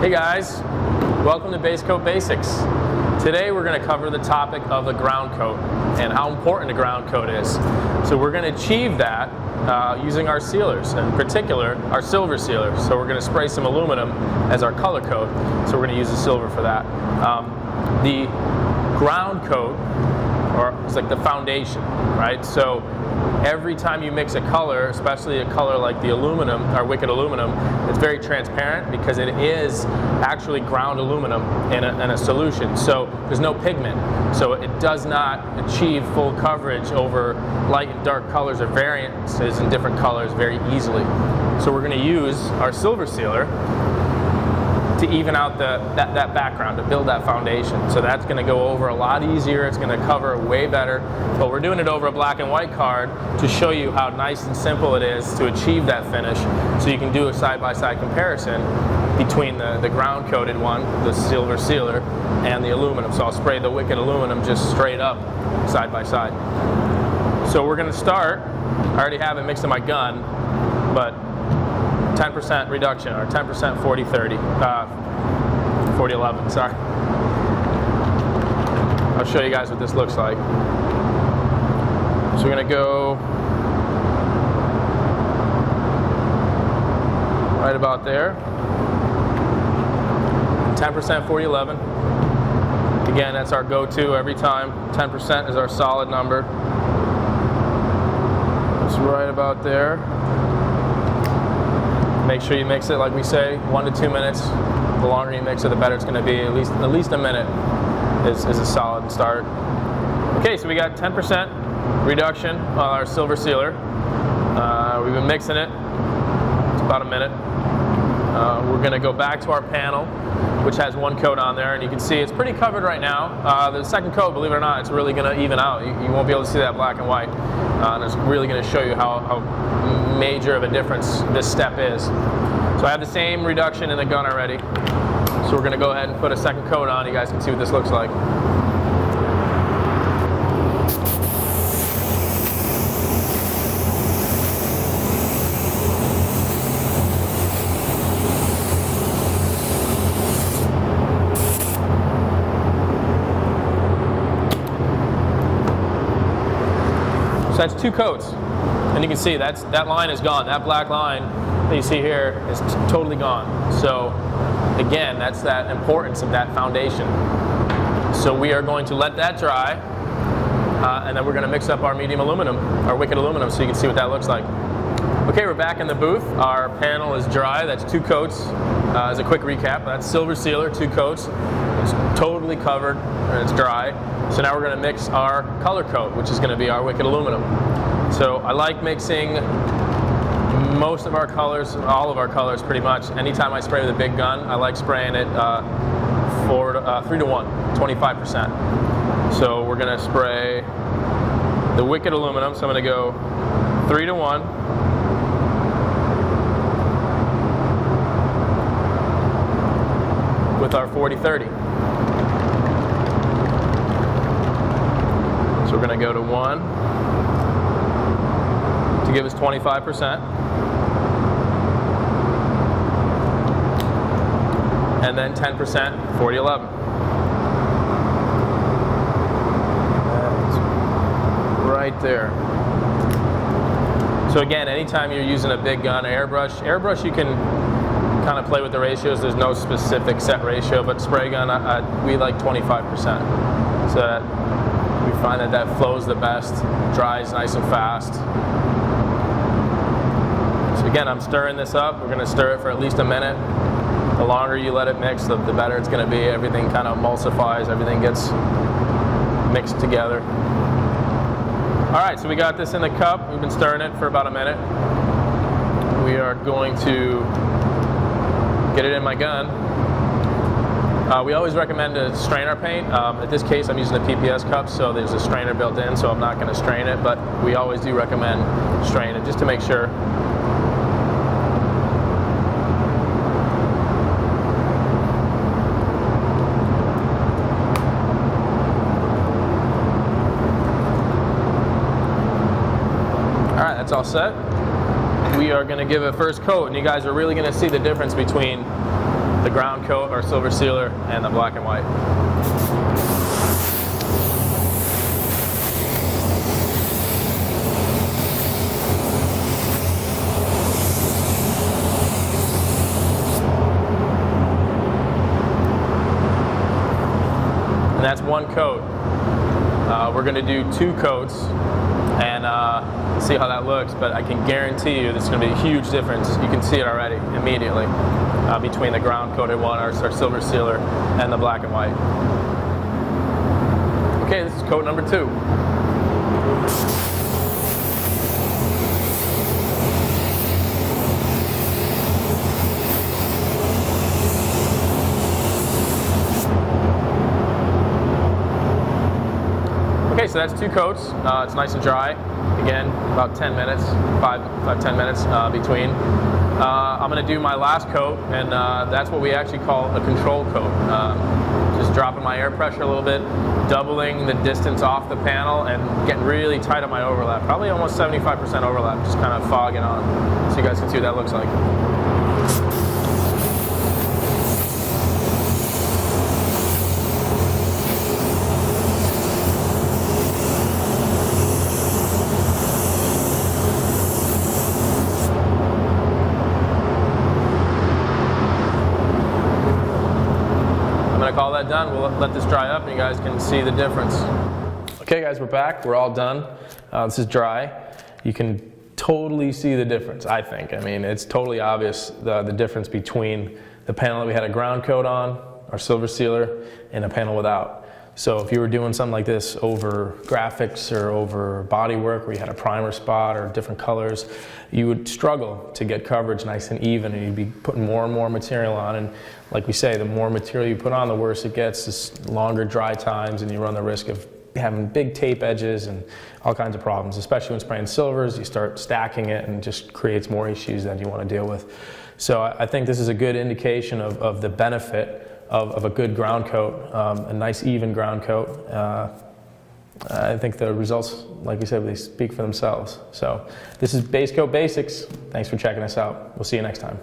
Hey guys, welcome to Base Coat Basics. Today we're going to cover the topic of the ground coat and how important a ground coat is. So we're going to achieve that using our sealers, in particular our silver sealer. So we're going to spray some aluminum as our color coat, so we're going to use the silver for that. The ground coat, or it's like the foundation, right? So every time you mix a color, especially a color like the aluminum, or wicked aluminum, it's very transparent because it is actually ground aluminum in a solution. So there's no pigment. So it does not achieve full coverage over light and dark colors or variances in different colors very easily. So we're going to use our silver sealer to even out that background, to build that foundation. So that's going to go over a lot easier, it's going to cover way better, but we're doing it over a black and white card to show you how nice and simple it is to achieve that finish, so you can do a side-by-side comparison between the ground coated one, the silver sealer, and the aluminum. So I'll spray the wicked aluminum just straight up, side by side. So we're going to start, I already have it mixed in my gun, but 10% reduction, or 10% 40-30, 40-11, sorry. I'll show you guys what this looks like. So we're going to go right about there. 10% 40-11. Again, that's our go-to every time. 10% is our solid number. It's right about there. Make sure you mix it, like we say, 1 to 2 minutes. The longer you mix it, the better it's going to be. At least a minute is a solid start. Okay, so we got 10% reduction on our silver sealer. We've been mixing it. It's about a minute. We're going to go back to our panel, which has one coat on there, and you can see it's pretty covered right now. The second coat, believe it or not, it's really going to even out. You won't be able to see that black and white, and it's really going to show you how major of a difference this step is. So I have the same reduction in the gun already, so we're going to go ahead and put a second coat on. You guys can see what this looks like. So that's 2 coats, and you can see that line is gone. That black line that you see here is totally gone. So again, that's that importance of that foundation. So we are going to let that dry, and then we're going to mix up our medium aluminum, our wicked aluminum, so you can see what that looks like. Okay, we're back in the booth. Our panel is dry. That's 2 coats. As a quick recap, that's silver sealer, 2 coats. It's totally covered, and it's dry. So now we're going to mix our color coat, which is going to be our wicked aluminum. So I like mixing most of our colors, all of our colors pretty much. Anytime I spray with a big gun, I like spraying it 3 to 1, 25%. So we're going to spray the wicked aluminum. So I'm going to go 3 to 1. With our 40-30. So we're going to go to 1 to give us 25%. And then 10% 40-11. Right there. So again, anytime you're using a big gun, airbrush you can kind of play with the ratios. There's no specific set ratio, but spray gun, we like 25%. So that we find that flows the best, dries nice and fast. So again, I'm stirring this up. We're going to stir it for at least a minute. The longer you let it mix, the better it's going to be. Everything kind of emulsifies, everything gets mixed together. All right, so we got this in the cup. We've been stirring it for about a minute. We are going to get it in my gun. We always recommend to strain our paint. In this case, I'm using a PPS cup, so there's a strainer built in, so I'm not going to strain it, but we always do recommend strain it just to make sure. Alright, that's all set. We are going to give it a first coat, and you guys are really going to see the difference between the ground coat, our silver sealer, and the black and white. And that's one coat. We're going to do 2 coats and see how that looks, but I can guarantee you there's going to be a huge difference. You can see it already immediately between the ground coated one, our silver sealer, and the black and white. Okay, this is coat number 2. Okay, so that's 2 coats. It's nice and dry. Again, about 10 minutes, 5-10 minutes between. I'm going to do my last coat, and that's what we actually call a control coat. Just dropping my air pressure a little bit, doubling the distance off the panel, and getting really tight on my overlap. Probably almost 75% overlap, just kind of fogging on, so you guys can see what that looks like. Call that done. We'll let this dry up and you guys can see the difference. Okay guys, we're back. We're all done. This is dry. You can totally see the difference, I think. I mean, it's totally obvious the difference between the panel that we had a ground coat on, our silver sealer, and a panel without. So if you were doing something like this over graphics or over body work where you had a primer spot or different colors, you would struggle to get coverage nice and even, and you'd be putting more and more material on. And like we say, the more material you put on, the worse it gets. It's longer dry times, and you run the risk of having big tape edges and all kinds of problems, especially when spraying silvers. You start stacking it and it just creates more issues that you want to deal with. So I think this is a good indication of the benefit of a good ground coat, a nice even ground coat. I think the results, like we said, they speak for themselves. So this is Base Coat Basics. Thanks for checking us out. We'll see you next time.